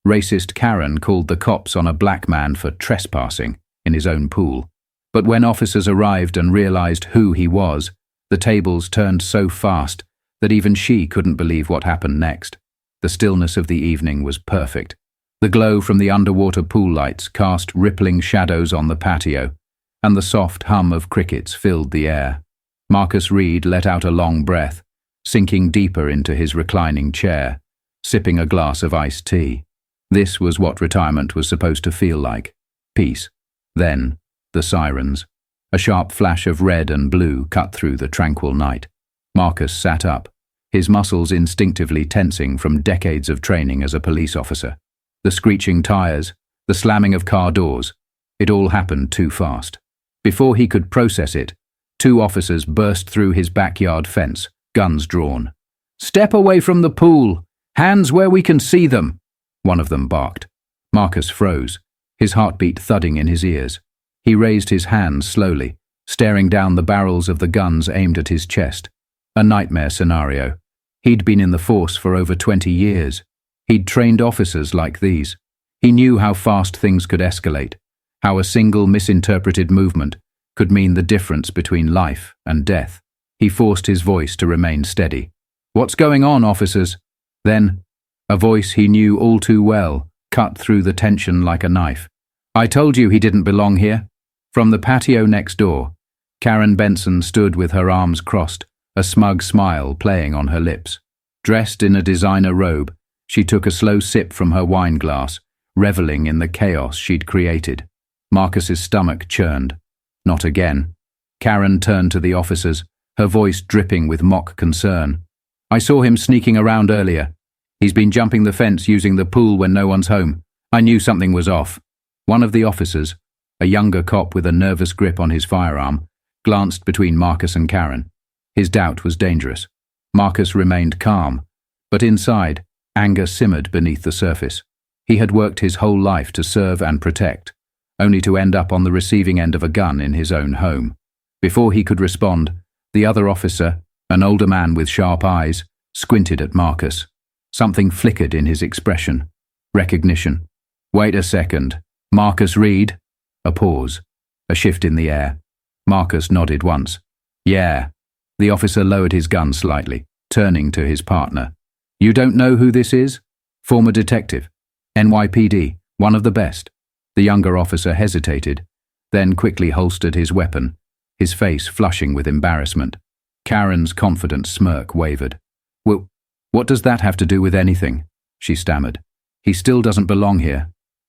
Racist Karen called the cops on a black man for trespassing in his own pool. But when officers arrived and realized who he was, the tables turned so fast that even she couldn't believe what happened next. The stillness of the evening was perfect. The glow from the underwater pool lights cast rippling shadows on the patio, and the soft hum of crickets filled the air. Marcus Reed let out a long breath, sinking deeper into his reclining chair, sipping a glass of iced tea. This was what retirement was supposed to feel like. Peace. Then, the sirens. A sharp flash of red and blue cut through the tranquil night. Marcus sat up, his muscles instinctively tensing from decades of training as a police officer. The screeching tires, the slamming of car doors, it all happened too fast. Before he could process it, two officers burst through his backyard fence, guns drawn. "Step away from the pool! Hands where we can see them!" one of them barked. Marcus froze, his heartbeat thudding in his ears. He raised his hands slowly, staring down the barrels of the guns aimed at his chest. A nightmare scenario. He'd been in the force for over 20 years. He'd trained officers like these. He knew how fast things could escalate, how a single misinterpreted movement could mean the difference between life and death. He forced his voice to remain steady. "What's going on, officers?" Then, a voice he knew all too well cut through the tension like a knife. "I told you he didn't belong here." From the patio next door, Karen Benson stood with her arms crossed, a smug smile playing on her lips. Dressed in a designer robe, she took a slow sip from her wine glass, reveling in the chaos she'd created. Marcus's stomach churned. Not again. Karen turned to the officers, her voice dripping with mock concern. "I saw him sneaking around earlier. He's been jumping the fence using the pool when no one's home. I knew something was off." One of the officers, a younger cop with a nervous grip on his firearm, glanced between Marcus and Karen. His doubt was dangerous. Marcus remained calm, but inside, anger simmered beneath the surface. He had worked his whole life to serve and protect, only to end up on the receiving end of a gun in his own home. Before he could respond, the other officer, an older man with sharp eyes, squinted at Marcus. Something flickered in his expression. Recognition. "Wait a second. Marcus Reed?" A pause. A shift in the air. Marcus nodded once. "Yeah." The officer lowered his gun slightly, turning to his partner. "You don't know who this is?" "Former detective. NYPD. One of the best." The younger officer hesitated, then quickly holstered his weapon, his face flushing with embarrassment. Karen's confident smirk wavered. "Well, what does that have to do with anything?" she stammered. "He still doesn't belong here."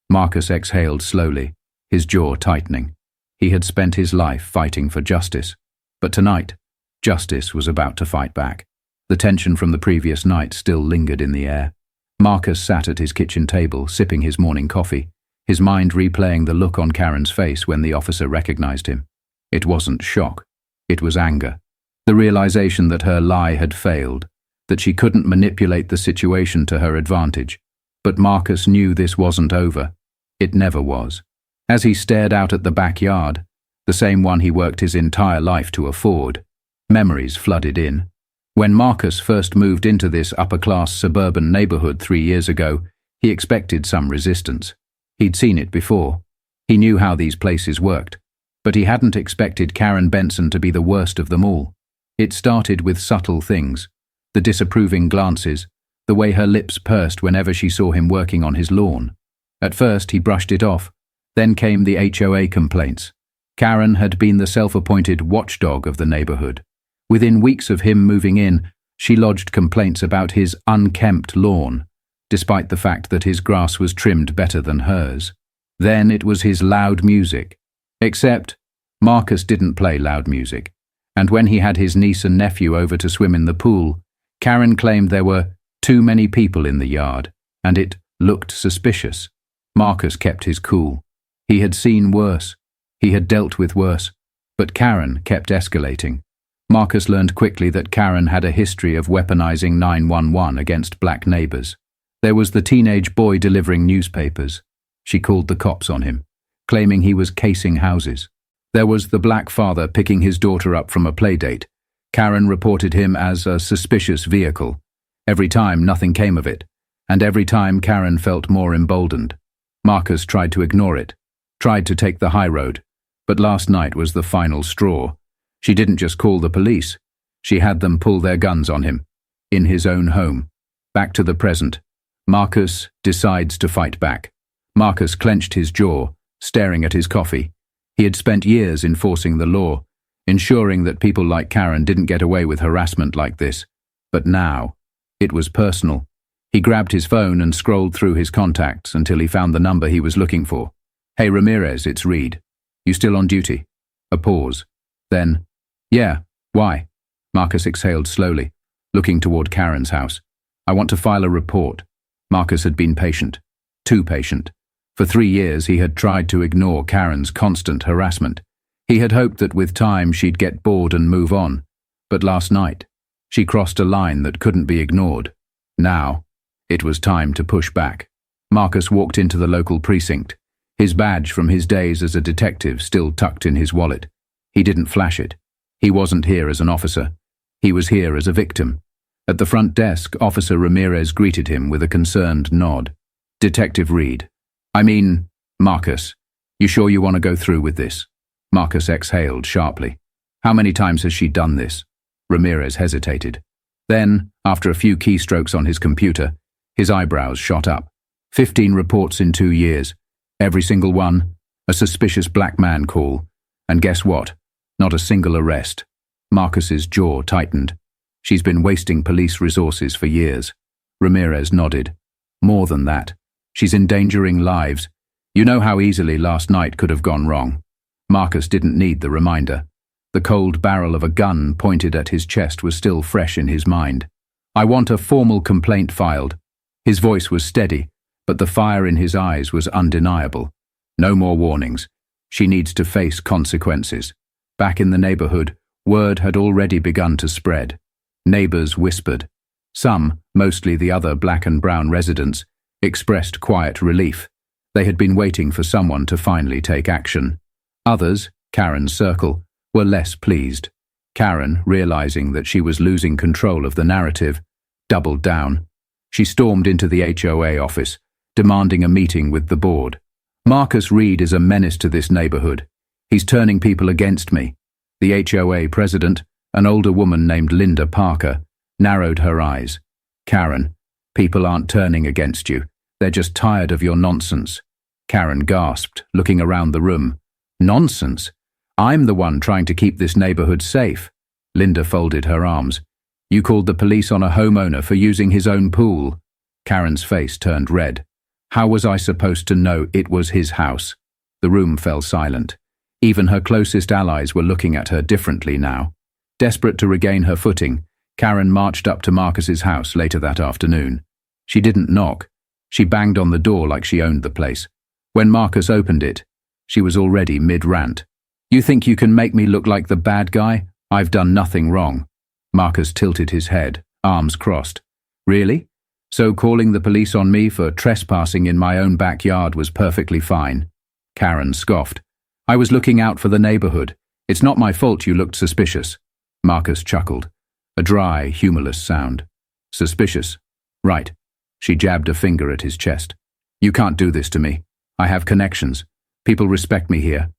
Marcus exhaled slowly, his jaw tightening. He had spent his life fighting for justice, but tonight, justice was about to fight back. The tension from the previous night still lingered in the air. Marcus sat at his kitchen table, sipping his morning coffee, his mind replaying the look on Karen's face when the officer recognized him. It wasn't shock. It was anger. The realization that her lie had failed, that she couldn't manipulate the situation to her advantage. But Marcus knew this wasn't over. It never was. As he stared out at the backyard, the same one he worked his entire life to afford, memories flooded in. When Marcus first moved into this upper-class suburban neighborhood 3 years ago, he expected some resistance. He'd seen it before. He knew how these places worked. But he hadn't expected Karen Benson to be the worst of them all. It started with subtle things. The disapproving glances, the way her lips pursed whenever she saw him working on his lawn. At first he brushed it off. Then came the HOA complaints. Karen had been the self-appointed watchdog of the neighborhood. Within weeks of him moving in, she lodged complaints about his unkempt lawn, despite the fact that his grass was trimmed better than hers. Then it was his loud music. Except, Marcus didn't play loud music, and when he had his niece and nephew over to swim in the pool, Karen claimed there were too many people in the yard, and it looked suspicious. Marcus kept his cool. He had seen worse. He had dealt with worse, but Karen kept escalating. Marcus learned quickly that Karen had a history of weaponizing 911 against black neighbors. There was the teenage boy delivering newspapers. She called the cops on him, claiming he was casing houses. There was the black father picking his daughter up from a playdate. Karen reported him as a suspicious vehicle. Every time, nothing came of it. And every time Karen felt more emboldened. Marcus tried to ignore it, tried to take the high road, but last night was the final straw. She didn't just call the police. She had them pull their guns on him, in his own home. Back to the present. Marcus decides to fight back. Marcus clenched his jaw, staring at his coffee. He had spent years enforcing the law, ensuring that people like Karen didn't get away with harassment like this. But now, it was personal. He grabbed his phone and scrolled through his contacts until he found the number he was looking for. "Hey Ramirez, it's Reed. You still on duty?" A pause. Then, "Yeah, why?" Marcus exhaled slowly, looking toward Karen's house. "I want to file a report." Marcus had been patient. Too patient. For 3 years he had tried to ignore Karen's constant harassment. He had hoped that with time she'd get bored and move on. But last night, she crossed a line that couldn't be ignored. Now, it was time to push back. Marcus walked into the local precinct, his badge from his days as a detective still tucked in his wallet. He didn't flash it. He wasn't here as an officer. He was here as a victim. At the front desk, Officer Ramirez greeted him with a concerned nod. "Detective Reed. Marcus, you sure you want to go through with this?" Marcus exhaled sharply. "How many times has she done this?" Ramirez hesitated. Then, after a few keystrokes on his computer, his eyebrows shot up. 15 reports in 2 years. Every single one, a suspicious black man call. And guess what? Not a single arrest. Marcus's jaw tightened. She's been wasting police resources for years. Ramirez nodded. More than that. She's endangering lives. You know how easily last night could have gone wrong. Marcus didn't need the reminder. The cold barrel of a gun pointed at his chest was still fresh in his mind. "I want a formal complaint filed." His voice was steady, but the fire in his eyes was undeniable. "No more warnings. She needs to face consequences." Back in the neighborhood, word had already begun to spread. Neighbors whispered. Some, mostly the other black and brown residents, expressed quiet relief. They had been waiting for someone to finally take action. Others, Karen's circle, were less pleased. Karen, realizing that she was losing control of the narrative, doubled down. She stormed into the HOA office, demanding a meeting with the board. "Marcus Reed is a menace to this neighborhood. He's turning people against me." The HOA president, an older woman named Linda Parker, narrowed her eyes. "Karen, people aren't turning against you. They're just tired of your nonsense." Karen gasped, looking around the room. "Nonsense? I'm the one trying to keep this neighborhood safe." Linda folded her arms. "You called the police on a homeowner for using his own pool." Karen's face turned red. "How was I supposed to know it was his house?" The room fell silent. Even her closest allies were looking at her differently now. Desperate to regain her footing, Karen marched up to Marcus's house later that afternoon. She didn't knock. She banged on the door like she owned the place. When Marcus opened it, she was already mid-rant. "You think you can make me look like the bad guy? I've done nothing wrong." Marcus tilted his head, arms crossed. "Really? So calling the police on me for trespassing in my own backyard was perfectly fine?" Karen scoffed. "I was looking out for the neighborhood. It's not my fault you looked suspicious." Marcus chuckled. A dry, humorless sound. "Suspicious? Right." She jabbed a finger at his chest. "You can't do this to me. I have connections. People respect me here."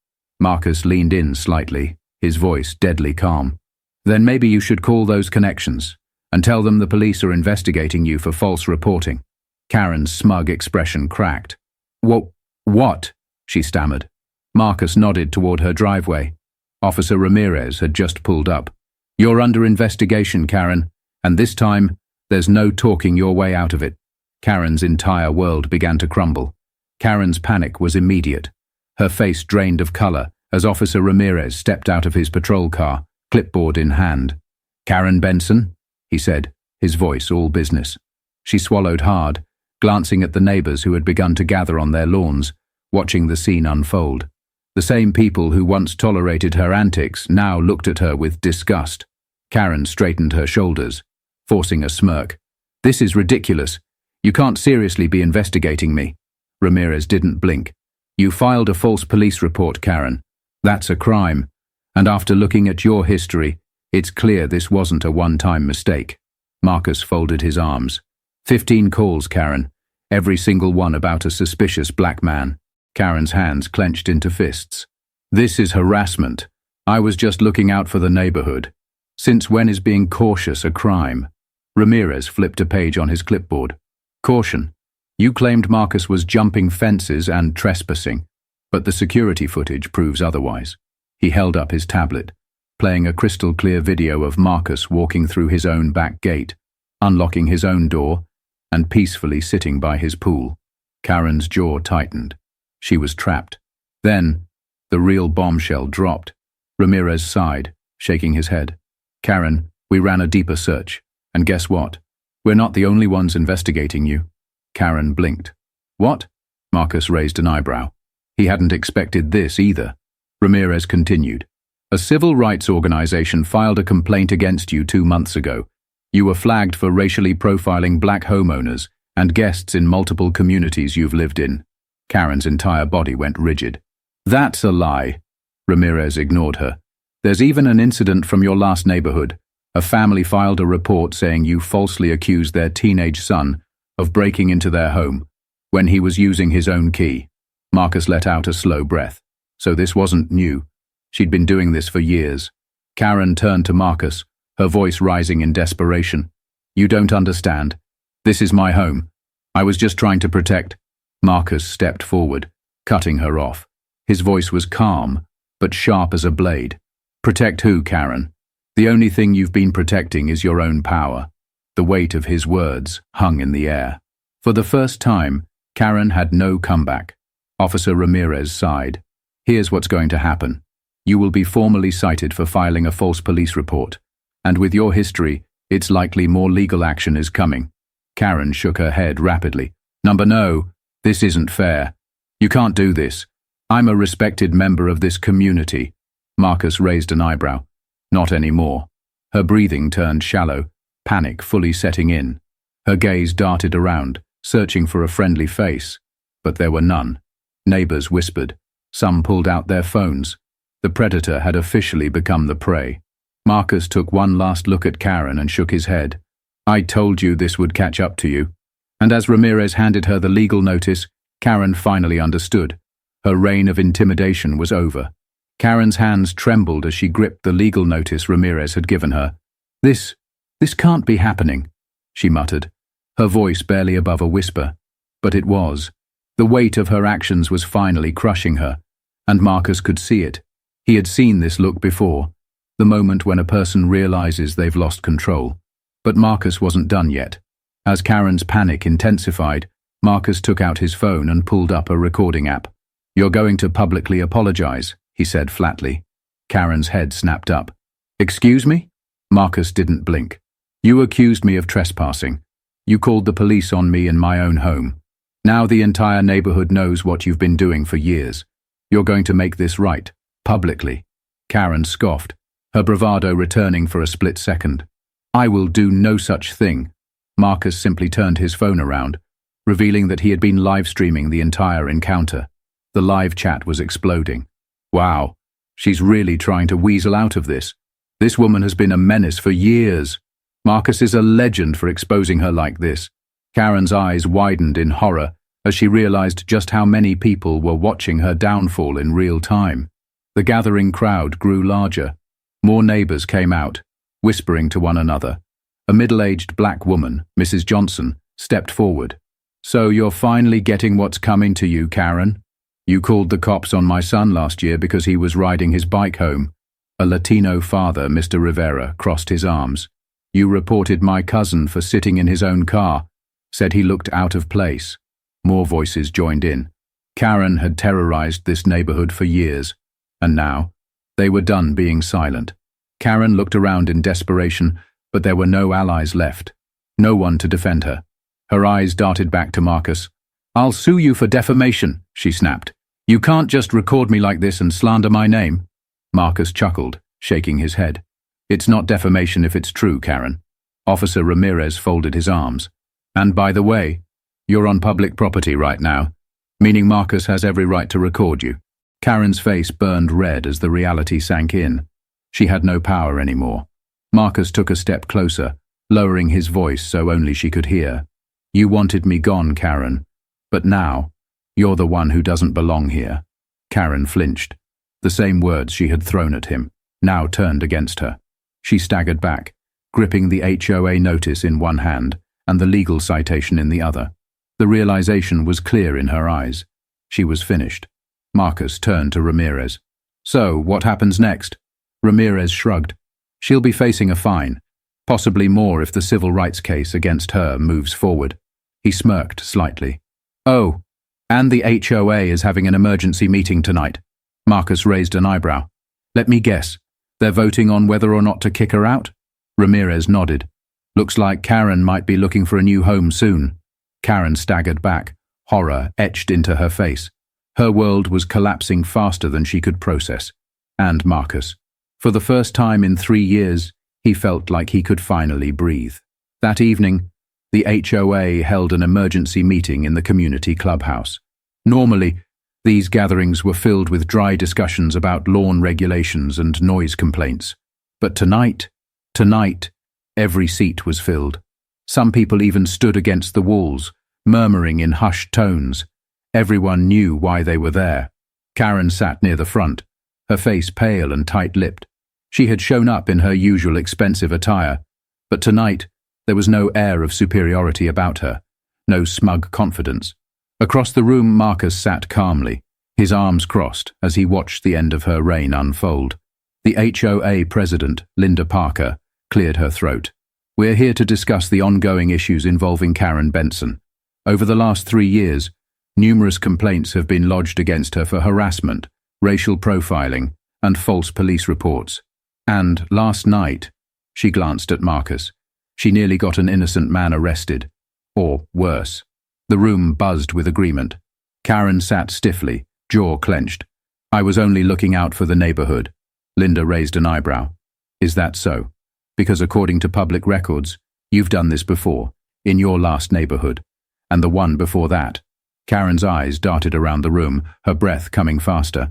Marcus leaned in slightly, his voice deadly calm. "Then maybe you should call those connections and tell them the police are investigating you for false reporting." Karen's smug expression cracked. What? She stammered. Marcus nodded toward her driveway. Officer Ramirez had just pulled up. "You're under investigation, Karen, and this time, there's no talking your way out of it." Karen's entire world began to crumble. Karen's panic was immediate. Her face drained of color as Officer Ramirez stepped out of his patrol car, clipboard in hand. "Karen Benson?" he said, his voice all business. She swallowed hard, glancing at the neighbors who had begun to gather on their lawns, watching the scene unfold. The same people who once tolerated her antics now looked at her with disgust. Karen straightened her shoulders, forcing a smirk. "This is ridiculous. You can't seriously be investigating me." Ramirez didn't blink. "You filed a false police report, Karen. That's a crime. And after looking at your history, it's clear this wasn't a one-time mistake." Marcus folded his arms. 15 calls, Karen. Every single one about a suspicious black man. Karen's hands clenched into fists. This is harassment. I was just looking out for the neighborhood. Since when is being cautious a crime? Ramirez flipped a page on his clipboard. Caution. You claimed Marcus was jumping fences and trespassing, but the security footage proves otherwise. He held up his tablet, playing a crystal-clear video of Marcus walking through his own back gate, unlocking his own door, and peacefully sitting by his pool. Karen's jaw tightened. She was trapped. Then, the real bombshell dropped. Ramirez sighed, shaking his head. Karen, we ran a deeper search, and guess what? We're not the only ones investigating you. Karen blinked. What? Marcus raised an eyebrow. He hadn't expected this either. Ramirez continued. A civil rights organization filed a complaint against you 2 months ago. You were flagged for racially profiling black homeowners and guests in multiple communities you've lived in. Karen's entire body went rigid. That's a lie. Ramirez ignored her. There's even an incident from your last neighborhood. A family filed a report saying you falsely accused their teenage son of breaking into their home when he was using his own key. Marcus let out a slow breath. So this wasn't new. She'd been doing this for years. Karen turned to Marcus, her voice rising in desperation. You don't understand. This is my home. I was just trying to protect. Marcus stepped forward, cutting her off. His voice was calm, but sharp as a blade. Protect who, Karen? The only thing you've been protecting is your own power. The weight of his words hung in the air. For the first time, Karen had no comeback. Officer Ramirez sighed. Here's what's going to happen. You will be formally cited for filing a false police report, and with your history, it's likely more legal action is coming. Karen shook her head rapidly. No, this isn't fair. You can't do this. I'm a respected member of this community. Marcus raised an eyebrow. Not anymore. Her breathing turned shallow, panic fully setting in. Her gaze darted around, searching for a friendly face, but there were none. Neighbors whispered. Some pulled out their phones. The predator had officially become the prey. Marcus took one last look at Karen and shook his head. I told you this would catch up to you. And as Ramirez handed her the legal notice, Karen finally understood. Her reign of intimidation was over. Karen's hands trembled as she gripped the legal notice Ramirez had given her. This can't be happening, she muttered, her voice barely above a whisper. But it was. The weight of her actions was finally crushing her, and Marcus could see it. He had seen this look before, the moment when a person realizes they've lost control. But Marcus wasn't done yet. As Karen's panic intensified, Marcus took out his phone and pulled up a recording app. You're going to publicly apologize, he said flatly. Karen's head snapped up. Excuse me? Marcus didn't blink. You accused me of trespassing. You called the police on me in my own home. Now the entire neighborhood knows what you've been doing for years. You're going to make this right, publicly. Karen scoffed, her bravado returning for a split second. I will do no such thing. Marcus simply turned his phone around, revealing that he had been live-streaming the entire encounter. The live chat was exploding. Wow, she's really trying to weasel out of this. This woman has been a menace for years. Marcus is a legend for exposing her like this. Karen's eyes widened in horror as she realized just how many people were watching her downfall in real time. The gathering crowd grew larger. More neighbors came out, whispering to one another. A middle-aged black woman, Mrs. Johnson, stepped forward. So you're finally getting what's coming to you, Karen? You called the cops on my son last year because he was riding his bike home. A Latino father, Mr. Rivera, crossed his arms. You reported my cousin for sitting in his own car, said he looked out of place. More voices joined in. Karen had terrorized this neighborhood for years, and now, they were done being silent. Karen looked around in desperation, but there were no allies left. No one to defend her. Her eyes darted back to Marcus. I'll sue you for defamation, she snapped. You can't just record me like this and slander my name. Marcus chuckled, shaking his head. It's not defamation if it's true, Karen. Officer Ramirez folded his arms. And by the way, you're on public property right now, meaning Marcus has every right to record you. Karen's face burned red as the reality sank in. She had no power anymore. Marcus took a step closer, lowering his voice so only she could hear. You wanted me gone, Karen. But now, you're the one who doesn't belong here. Karen flinched. The same words she had thrown at him, now turned against her. She staggered back, gripping the HOA notice in one hand and the legal citation in the other. The realization was clear in her eyes. She was finished. Marcus turned to Ramirez. So, what happens next? Ramirez shrugged. She'll be facing a fine, possibly more if the civil rights case against her moves forward. He smirked slightly. Oh, and the HOA is having an emergency meeting tonight. Marcus raised an eyebrow. Let me guess. They're voting on whether or not to kick her out? Ramirez nodded. Looks like Karen might be looking for a new home soon. Karen staggered back, horror etched into her face. Her world was collapsing faster than she could process. And Marcus. For the first time in 3 years, he felt like he could finally breathe. That evening, the HOA held an emergency meeting in the community clubhouse. Normally, these gatherings were filled with dry discussions about lawn regulations and noise complaints. But tonight, every seat was filled. Some people even stood against the walls, murmuring in hushed tones. Everyone knew why they were there. Karen sat near the front, her face pale and tight-lipped. She had shown up in her usual expensive attire, but tonight there was no air of superiority about her, no smug confidence. Across the room, Marcus sat calmly, his arms crossed as he watched the end of her reign unfold. The HOA president, Linda Parker, cleared her throat. We're here to discuss the ongoing issues involving Karen Benson. Over the last 3 years, numerous complaints have been lodged against her for harassment, racial profiling, and false police reports. And last night, she glanced at Marcus, she nearly got an innocent man arrested. Or worse. The room buzzed with agreement. Karen sat stiffly, jaw clenched. I was only looking out for the neighborhood. Linda raised an eyebrow. Is that so? Because according to public records, you've done this before, in your last neighborhood, and the one before that. Karen's eyes darted around the room, her breath coming faster.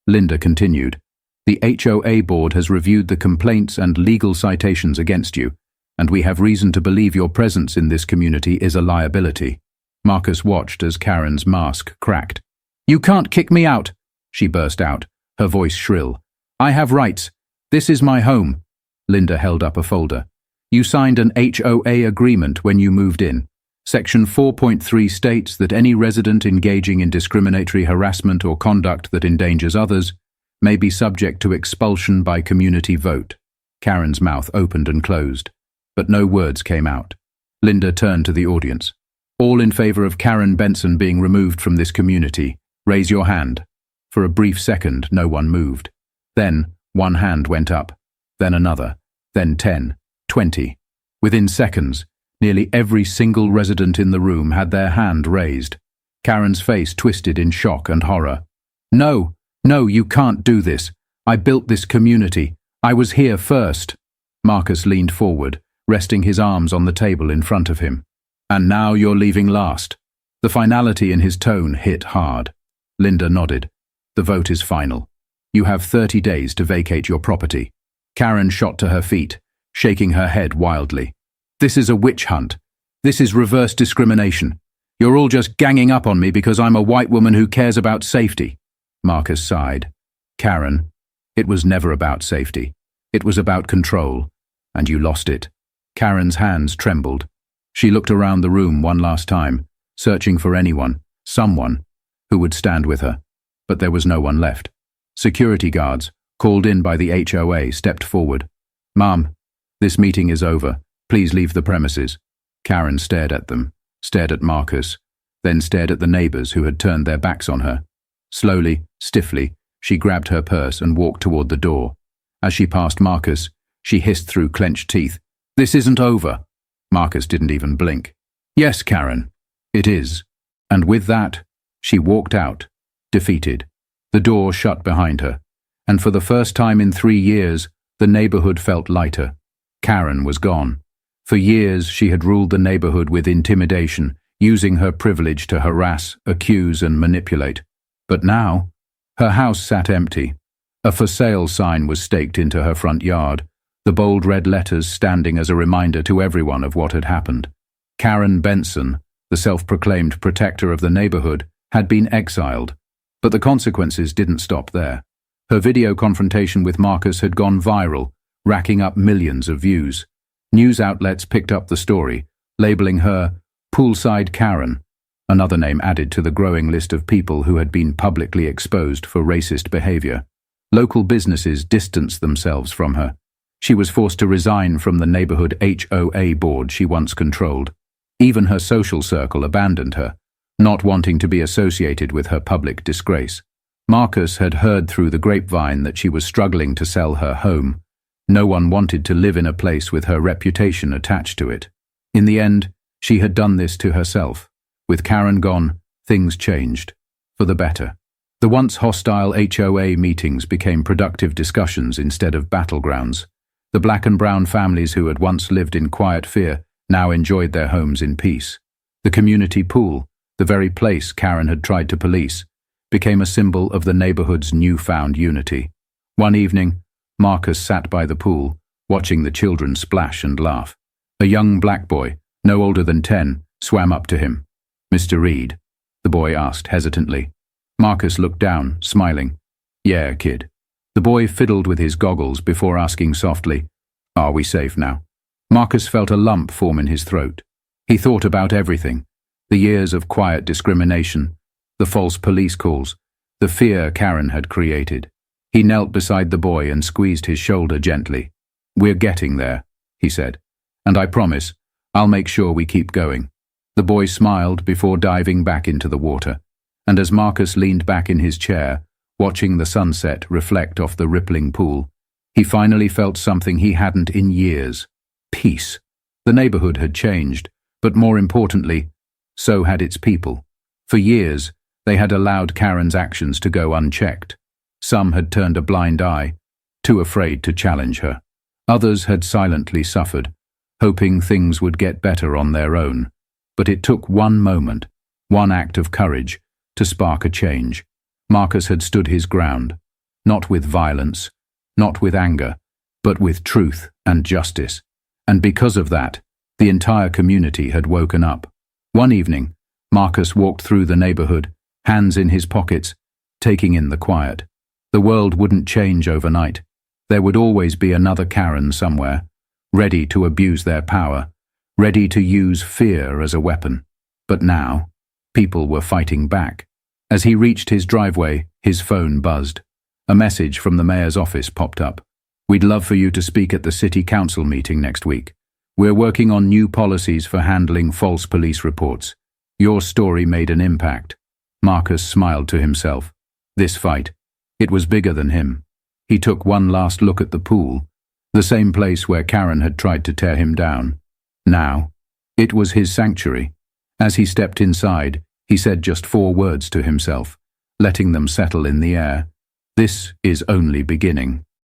Linda continued. The HOA board has reviewed the complaints and legal citations against you, and we have reason to believe your presence in this community is a liability. Marcus watched as Karen's mask cracked. You can't kick me out, she burst out, her voice shrill. I have rights. This is my home. Linda held up a folder. You signed an HOA agreement when you moved in. Section 4.3 states that any resident engaging in discriminatory harassment or conduct that endangers others may be subject to expulsion by community vote. Karen's mouth opened and closed, but no words came out. Linda turned to the audience. All in favor of Karen Benson being removed from this community, raise your hand. For a brief second, no one moved. Then, one hand went up, then another, then 10, 20. Within seconds, nearly every single resident in the room had their hand raised. Karen's face twisted in shock and horror. No, you can't do this. I built this community. I was here first. Marcus leaned forward, resting his arms on the table in front of him. And now you're leaving last. The finality in his tone hit hard. Linda nodded. The vote is final. You have 30 days to vacate your property. Karen shot to her feet, shaking her head wildly. This is a witch hunt. This is reverse discrimination. You're all just ganging up on me because I'm a white woman who cares about safety. Marcus sighed. Karen, it was never about safety. It was about control, and you lost it. Karen's hands trembled. She looked around the room one last time, searching for anyone, someone, who would stand with her. But there was no one left. Security guards, called in by the HOA, stepped forward. Ma'am, this meeting is over. Please leave the premises. Karen stared at them, stared at Marcus, then stared at the neighbors who had turned their backs on her. Slowly, stiffly, she grabbed her purse and walked toward the door. As she passed Marcus, she hissed through clenched teeth, This isn't over. Marcus didn't even blink. Yes, Karen, it is. And with that, she walked out, defeated. The door shut behind her, and for the first time in 3 years, the neighborhood felt lighter. Karen was gone. For years, she had ruled the neighborhood with intimidation, using her privilege to harass, accuse, and manipulate. But now, her house sat empty. A for sale sign was staked into her front yard, the bold red letters standing as a reminder to everyone of what had happened. Karen Benson, the self-proclaimed protector of the neighborhood, had been exiled. But the consequences didn't stop there. Her video confrontation with Marcus had gone viral, racking up millions of views. News outlets picked up the story, labeling her Poolside Karen, another name added to the growing list of people who had been publicly exposed for racist behavior. Local businesses distanced themselves from her. She was forced to resign from the neighborhood HOA board she once controlled. Even her social circle abandoned her, not wanting to be associated with her public disgrace. Marcus had heard through the grapevine that she was struggling to sell her home. No one wanted to live in a place with her reputation attached to it. In the end, she had done this to herself. With Karen gone, things changed. For the better. The once hostile HOA meetings became productive discussions instead of battlegrounds. The black and brown families who had once lived in quiet fear now enjoyed their homes in peace. The community pool, the very place Karen had tried to police, became a symbol of the neighborhood's newfound unity. One evening, Marcus sat by the pool, watching the children splash and laugh. A young black boy, no older than 10, swam up to him. "Mr. Reed?" the boy asked hesitantly. Marcus looked down, smiling. "Yeah, kid." The boy fiddled with his goggles before asking softly, "Are we safe now?" Marcus felt a lump form in his throat. He thought about everything. The years of quiet discrimination, the false police calls, the fear Karen had created. He knelt beside the boy and squeezed his shoulder gently. "We're getting there," he said, "and I promise, I'll make sure we keep going." The boy smiled before diving back into the water, and as Marcus leaned back in his chair, watching the sunset reflect off the rippling pool, he finally felt something he hadn't in years: peace. The neighborhood had changed, but more importantly, so had its people. For years, they had allowed Karen's actions to go unchecked. Some had turned a blind eye, too afraid to challenge her. Others had silently suffered, hoping things would get better on their own. But it took one moment, one act of courage, to spark a change. Marcus had stood his ground, not with violence, not with anger, but with truth and justice. And because of that, the entire community had woken up. One evening, Marcus walked through the neighborhood, hands in his pockets, taking in the quiet. The world wouldn't change overnight. There would always be another Karen somewhere, ready to abuse their power, ready to use fear as a weapon. But now, people were fighting back. As he reached his driveway, his phone buzzed. A message from the mayor's office popped up. "We'd love for you to speak at the city council meeting next week. We're working on new policies for handling false police reports. Your story made an impact." Marcus smiled to himself. This fight, it was bigger than him. He took one last look at the pool, the same place where Karen had tried to tear him down. Now, it was his sanctuary. As he stepped inside, he said just 4 words to himself, letting them settle in the air. "This is only beginning."